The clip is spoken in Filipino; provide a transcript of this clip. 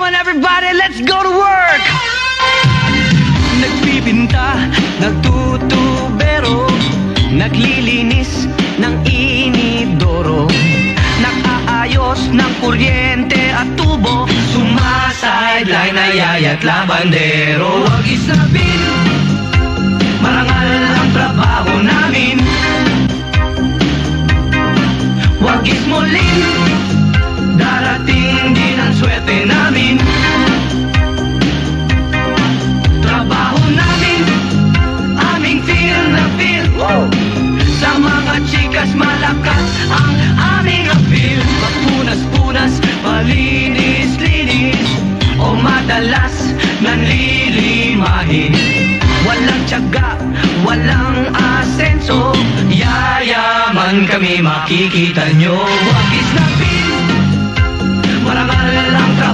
Come on everybody, let's go to work! Nagbibinta, nagtutubero, naglilinis ng inidoro, nag-aayos ng kuryente at tubo, sumasideline na yayat labandero. Huwag isabin, marangal ang trabaho namin. Huwag ismulin, darating din ang swerte namin. Trabaho namin, aming feel na feel. Sa mga chikas malakas ang aming appeal. Magpunas-punas, malinis-linis, o madalas nanlilimahin. Walang tiyaga, walang asenso, yayaman kami makikita nyo. Huwag isnapin, marangal ang trabaho.